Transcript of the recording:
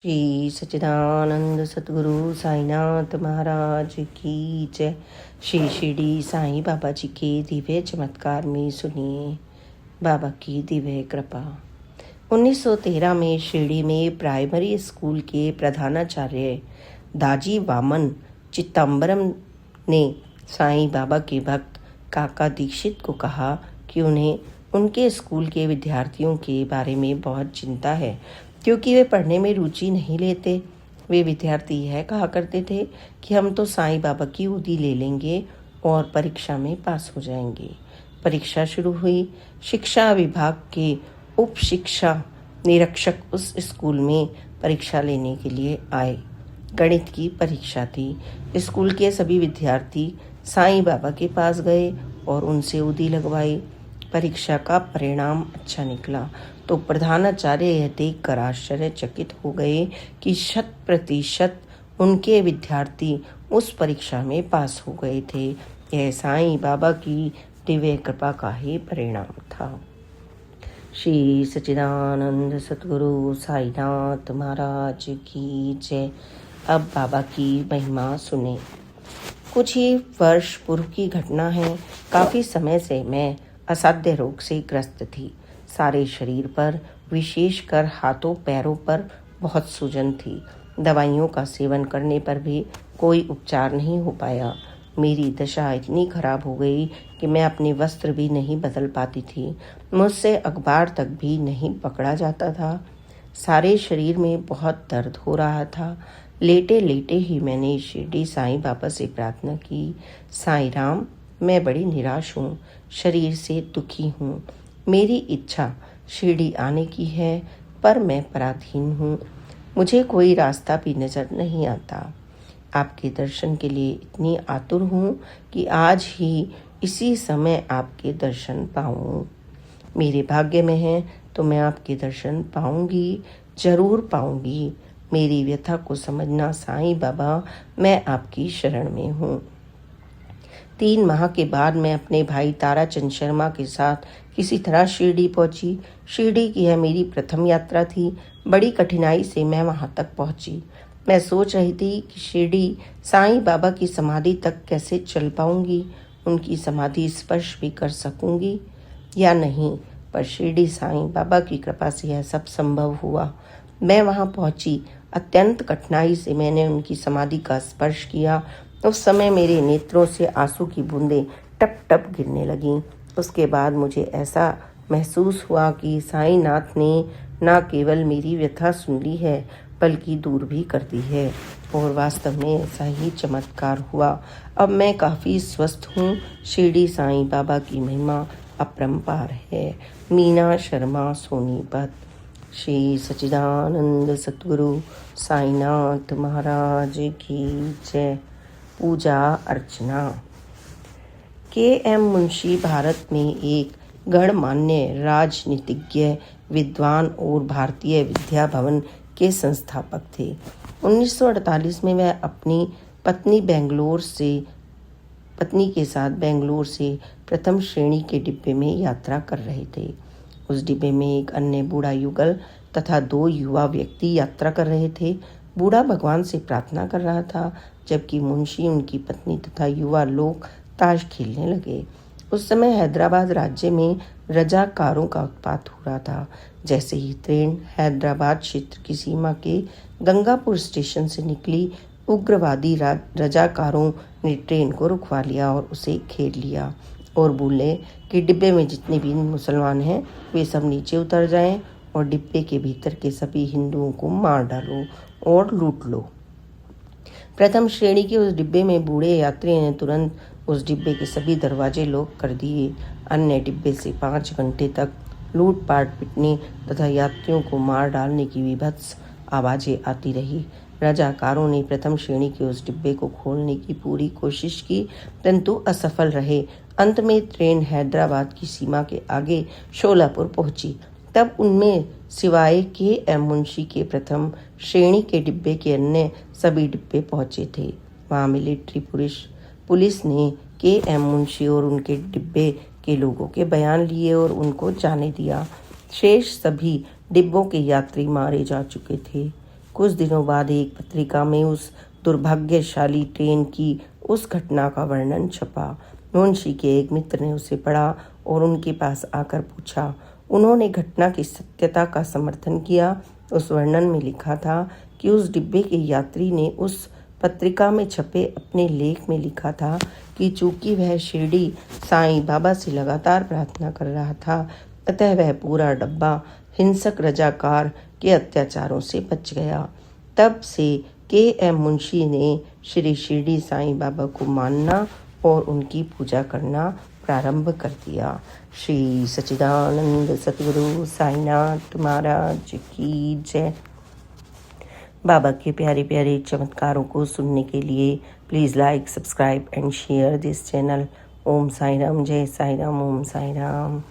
श्री सच्चिदानंद सतगुरु साईनाथ महाराज की जय। श्री शिरडी साईं बाबा जी के दिव्य चमत्कार में सुनिए बाबा की दिव्य कृपा। 1913 में शिरडी में प्राइमरी स्कूल के प्रधानाचार्य दाजी वामन चिदंबरम ने साईं बाबा के भक्त काका दीक्षित को कहा कि उन्हें उनके स्कूल के विद्यार्थियों के बारे में बहुत चिंता है, क्योंकि वे पढ़ने में रुचि नहीं लेते। वे विद्यार्थी यह कहा करते थे कि हम तो साईं बाबा की उदी ले लेंगे और परीक्षा में पास हो जाएंगे। परीक्षा शुरू हुई। शिक्षा विभाग के उप शिक्षा निरीक्षक उस स्कूल में परीक्षा लेने के लिए आए। गणित की परीक्षा थी। स्कूल के सभी विद्यार्थी साईं बाबा के पास गए और उनसे उदी लगवाई। परीक्षा का परिणाम अच्छा निकला तो प्रधानाचार्य यह देखकर आश्चर्यचकित हो गए कि 100% उनके विद्यार्थी उस परीक्षा में पास हो गए थे। यह साईं बाबा की दिव्य कृपा का ही परिणाम था। श्री सच्चिदानंद सतगुरु साईनाथ महाराज की जय। अब बाबा की महिमा सुने। कुछ ही वर्ष पूर्व की घटना है। काफी समय से मैं असाध्य रोग से ग्रस्त थी। सारे शरीर पर, विशेषकर हाथों पैरों पर बहुत सूजन थी। दवाइयों का सेवन करने पर भी कोई उपचार नहीं हो पाया। मेरी दशा इतनी खराब हो गई कि मैं अपने वस्त्र भी नहीं बदल पाती थी। मुझसे अखबार तक भी नहीं पकड़ा जाता था। सारे शरीर में बहुत दर्द हो रहा था। लेटे लेटे ही मैंने शिरडी साईं बाबा से प्रार्थना की, साईं राम, मैं बड़ी निराश हूँ, शरीर से दुखी हूँ। मेरी इच्छा शिरडी आने की है, पर मैं पराधीन हूँ। मुझे कोई रास्ता भी नजर नहीं आता। आपके दर्शन के लिए इतनी आतुर हूँ कि आज ही इसी समय आपके दर्शन पाऊँ। मेरे भाग्य में है तो मैं आपके दर्शन पाऊंगी, जरूर पाऊंगी। मेरी व्यथा को समझना साईं बाबा, मैं आपकी शरण में हूँ। 3 माह के बाद मैं अपने भाई ताराचंद शर्मा के साथ किसी तरह शिरडी पहुंची। शिरडी की यह मेरी प्रथम यात्रा थी। बड़ी कठिनाई से मैं वहां तक पहुंची। मैं सोच रही थी कि शिरडी साईं बाबा की समाधि तक कैसे चल पाऊंगी, उनकी समाधि स्पर्श भी कर सकूंगी या नहीं, पर शिरडी साईं बाबा की कृपा से यह सब संभव हुआ। मैं वहां पहुंची। अत्यंत कठिनाई से मैंने उनकी समाधि का स्पर्श किया। उस समय मेरे नेत्रों से आंसू की बूंदें टप टप गिरने लगीं। उसके बाद मुझे ऐसा महसूस हुआ कि साईं नाथ ने न केवल मेरी व्यथा सुन ली है, बल्कि दूर भी कर दी है। और वास्तव में ऐसा ही चमत्कार हुआ। अब मैं काफ़ी स्वस्थ हूँ। शिरडी साईं बाबा की महिमा अपरंपार है। मीना शर्मा, सोनीपत। श्री सच्चिदानंद सतगुरु साईनाथ महाराज की जय। पूजा अर्चना। के.एम. मुंशी भारत में एक गणमान्य राजनीतिज्ञ, विद्वान और भारतीय विद्या भवन के संस्थापक थे। 1948 में वह अपनी पत्नी के साथ बेंगलोर से प्रथम श्रेणी के डिब्बे में यात्रा कर रहे थे। उस डिब्बे में एक अन्य बूढ़ा युगल तथा 2 युवा व्यक्ति यात्रा कर रहे थे। बूढ़ा भगवान से प्रार्थना कर रहा था, जबकि मुंशी, उनकी पत्नी तथा युवा लोग ताश खेलने लगे। उस समय हैदराबाद राज्य में रजाकारों का उत्पात हो रहा था। जैसे ही ट्रेन हैदराबाद क्षेत्र की सीमा के गंगापुर स्टेशन से निकली, उग्रवादी रजाकारों ने ट्रेन को रुकवा लिया और उसे घेर लिया और बोले कि डिब्बे में जितने भी मुसलमान हैं वे सब नीचे उतर जाएं और डिब्बे के भीतर के सभी हिंदुओं को मार डालो और लूट लो। प्रथम श्रेणी के उस डिब्बे में बूढ़े यात्री ने तुरंत उस डिब्बे के सभी दरवाजे लॉक कर दिए। अन्य डिब्बे से 5 घंटे तक लूटपाट, पिटने तथा यात्रियों को मार डालने की विभत्स आवाजें आती रही। रजाकारों ने प्रथम श्रेणी के उस डिब्बे को खोलने की पूरी कोशिश की, परंतु असफल रहे। अंत में ट्रेन हैदराबाद की सीमा के आगे शोलापुर पहुंची। तब उनमें सिवाय के.एम. मुंशी के प्रथम श्रेणी के डिब्बे के अन्य सभी डिब्बे पहुंचे थे। वहां मिलिट्री पुलिस ने के.एम. मुंशी और उनके डिब्बे के लोगों के बयान लिए और उनको जाने दिया। शेष सभी डिब्बों के यात्री मारे जा चुके थे। कुछ दिनों बाद एक पत्रिका में उस दुर्भाग्यशाली ट्रेन की उस घटना का वर्णन छपा। मुंशी के एक मित्र ने उसे पढ़ा और उनके पास आकर पूछा। उन्होंने घटना की सत्यता का समर्थन किया। उस वर्णन में लिखा था कि उस डिब्बे के यात्री ने उस पत्रिका में छपे अपने लेख में लिखा था कि चूंकि वह शिरडी साईं बाबा से लगातार प्रार्थना कर रहा था, अतः वह पूरा डब्बा हिंसक रजाकार के अत्याचारों से बच गया। तब से के.एम. मुंशी ने श्री शिरडी साईं बाबा को मानना और उनकी पूजा करना प्रारंभ कर दिया। श्री सच्चिदानंद सतगुरु साईनाथ महाराज की जय। बाबा के प्यारे प्यारे चमत्कारों को सुनने के लिए please like, subscribe and share this channel. Om Sai Ram, जय साई राम, ओम साई राम।